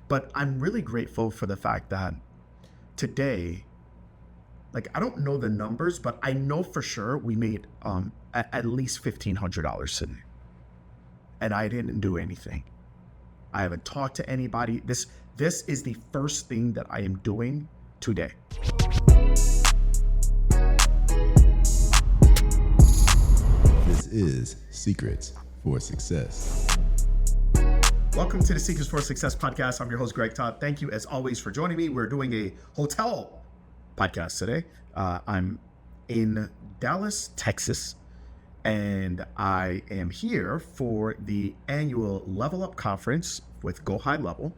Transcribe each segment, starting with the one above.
But I'm really grateful for the fact that today, like, I don't know the numbers, but I know for sure we made at least $1,500 today. And I didn't do anything. I haven't talked to anybody. This is the first thing that I am doing today. This is Secrets for Success. Welcome to the Secrets for Success podcast. I'm your host, Greg Todd. Thank you, as always, for joining me. We're doing a hotel podcast today. I'm in Dallas, Texas, and I am here for the annual Level Up conference with GoHighLevel.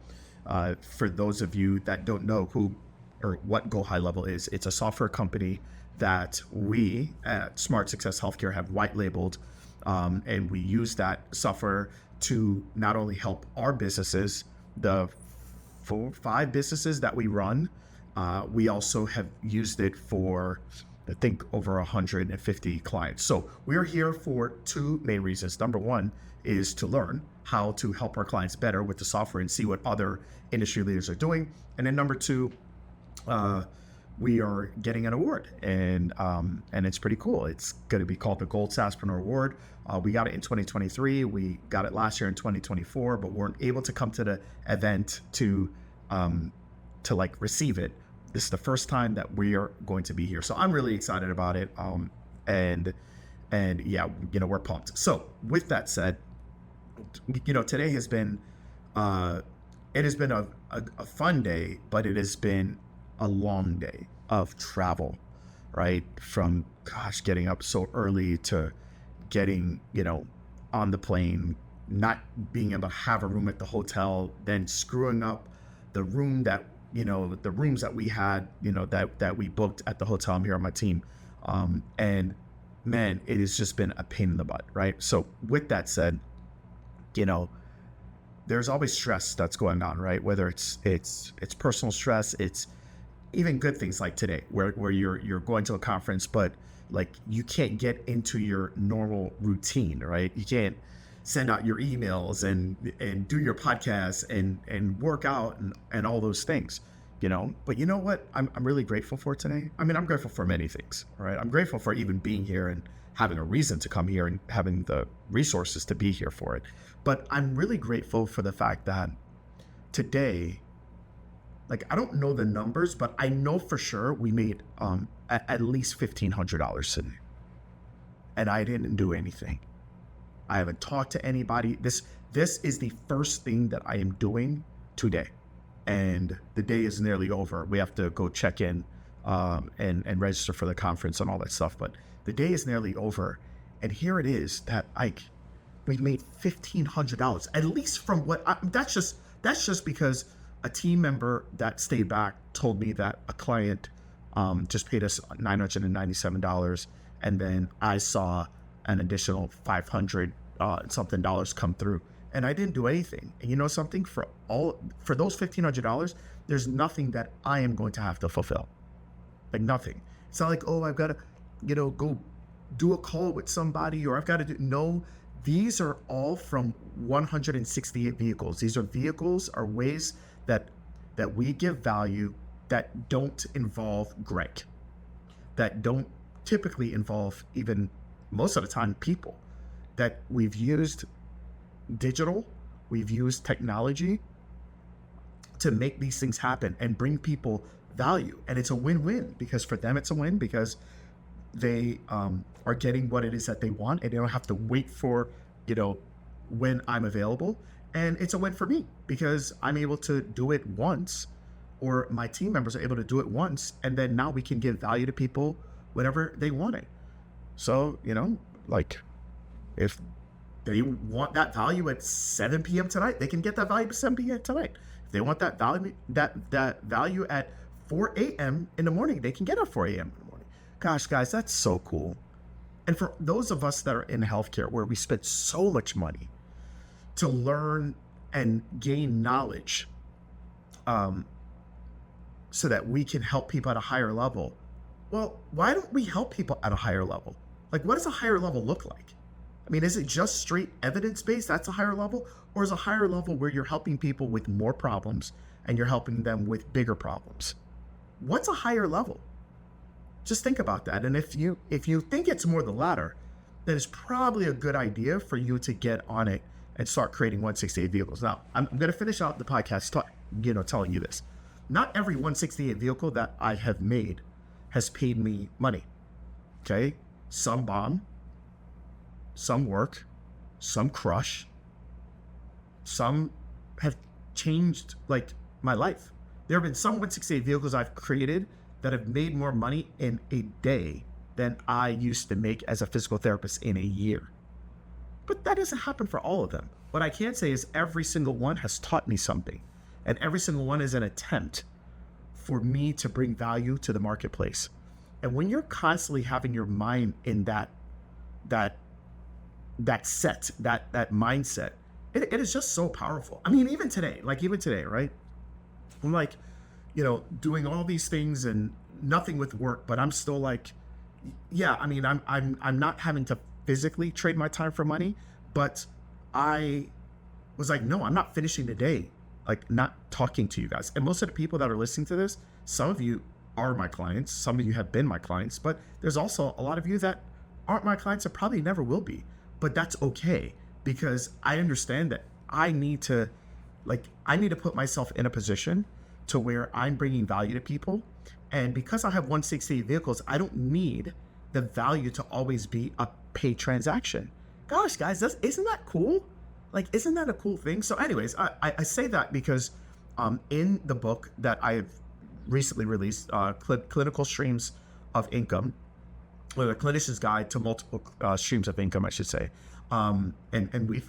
For those of you that don't know who or what GoHighLevel is, it's a software company that we at Smart Success Healthcare have white labeled, and we use that software to not only help our businesses, the 4-5 businesses that we run, we also have used it for, I think, over 150 clients. So we're here for two main reasons. Number one is to learn how to help our clients better with the software and see what other industry leaders are doing. And then number two, we are getting an award, and it's pretty cool. It's going to be called the Gold SaaS Prenor Award. We got it in 2023. We got it last year in 2024, but weren't able to come to the event to like receive it. This is the first time that we are going to be here, so I'm really excited about it. And yeah, we're pumped. So with that said, today has been it has been a fun day, but it has been a long day of travel, right? From getting up so early to getting, on the plane, not being able to have a room at the hotel, then screwing up the room that, the rooms that we had, that we booked at the hotel. I'm here on my team. And man, it has just been a pain in the butt, right? So with that said, there's always stress that's going on, right? Whether it's personal stress, it's even good things like today where you're going to a conference, but like you can't get into your normal routine, right? You can't send out your emails and do your podcasts and work out and all those things, But you know what I'm really grateful for today? I mean, I'm grateful for many things, right? I'm grateful for even being here and having a reason to come here and having the resources to be here for it. But I'm really grateful for the fact that today, like, I don't know the numbers, but I know for sure we made at least $1,500 today. And I didn't do anything. I haven't talked to anybody. This is the first thing that I am doing today. And the day is nearly over. We have to go check in and register for the conference and all that stuff. But the day is nearly over. And here it is that we made $1,500, at least from what that's just because a team member that stayed back told me that a client just paid us $997, and then I saw an additional $500 something dollars come through, and I didn't do anything. And you know something? For those $1,500, there's nothing that I am going to have to fulfill, like nothing. It's not like, oh, I've got to go do a call with somebody, or I've got to do. No, these are all from 168 vehicles. These are vehicles, are ways that we give value that don't involve Greg, that don't typically involve even most of the time people, that we've used digital, we've used technology to make these things happen and bring people value. And it's a win-win, because for them it's a win because they are getting what it is that they want, and they don't have to wait for, when I'm available. And it's a win for me because I'm able to do it once, or my team members are able to do it once, and then now we can give value to people whenever they want it. So, like, if they want that value at 7 p.m. tonight, they can get that value at 7 p.m. tonight. If they want that value at 4 a.m. in the morning, they can get it at 4 a.m. in the morning. Gosh, guys, that's so cool. And for those of us that are in healthcare, where we spend so much money to learn and gain knowledge, so that we can help people at a higher level. Well, why don't we help people at a higher level? Like, what does a higher level look like? I mean, is it just straight evidence-based? That's a higher level? Or is a higher level where you're helping people with more problems and you're helping them with bigger problems? What's a higher level? Just think about that. And if you think it's more the latter, then it's probably a good idea for you to get on it and start creating 168 vehicles. Now, I'm going to finish out the podcast telling you this. Not every 168 vehicle that I have made has paid me money. Okay? Some bomb, some work, some crush, some have changed like my life. There have been some 168 vehicles I've created that have made more money in a day than I used to make as a physical therapist in a year. But that doesn't happen for all of them. What I can say is every single one has taught me something, and every single one is an attempt for me to bring value to the marketplace. And when you're constantly having your mind in that mindset, it is just so powerful. I mean, even today, right? I'm like, doing all these things and nothing with work, but I'm still like, yeah, I mean, I'm not having to physically trade my time for money, but I was like, no, I'm not finishing the day, like not talking to you guys. And most of the people that are listening to this, some of you are my clients, some of you have been my clients, but there's also a lot of you that aren't my clients and probably never will be. But that's okay, because I understand that I need to put myself in a position to where I'm bringing value to people. And because I have 168 vehicles, I don't need the value to always be a paid transaction. Gosh, guys, isn't that cool? Like, isn't that a cool thing? So anyways, I say that because in the book that I've recently released, Clinical Streams of Income, or the Clinician's Guide to Multiple Streams of Income, I should say. And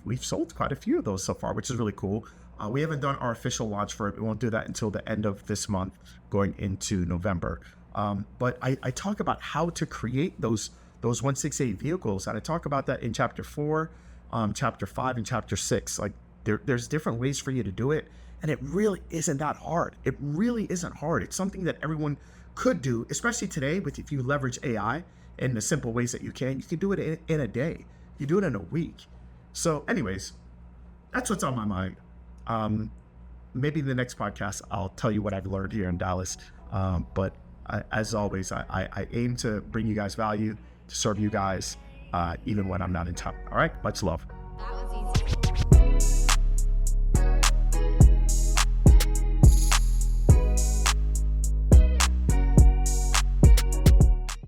we've sold quite a few of those so far, which is really cool. We haven't done our official launch for it. We won't do that until the end of this month, going into November. But I talk about how to create those 168 vehicles, and I talk about that in chapter 4, chapter 5, and chapter 6. Like there's different ways for you to do it, and it really isn't that hard. It really isn't hard. It's something that everyone could do, especially today if you leverage AI in the simple ways that you can do it in a day. You do it in a week. So anyways, that's what's on my mind. Maybe in the next podcast, I'll tell you what I've learned here in Dallas. But as always, I aim to bring you guys value, to serve you guys, even when I'm not in town. All right, much love.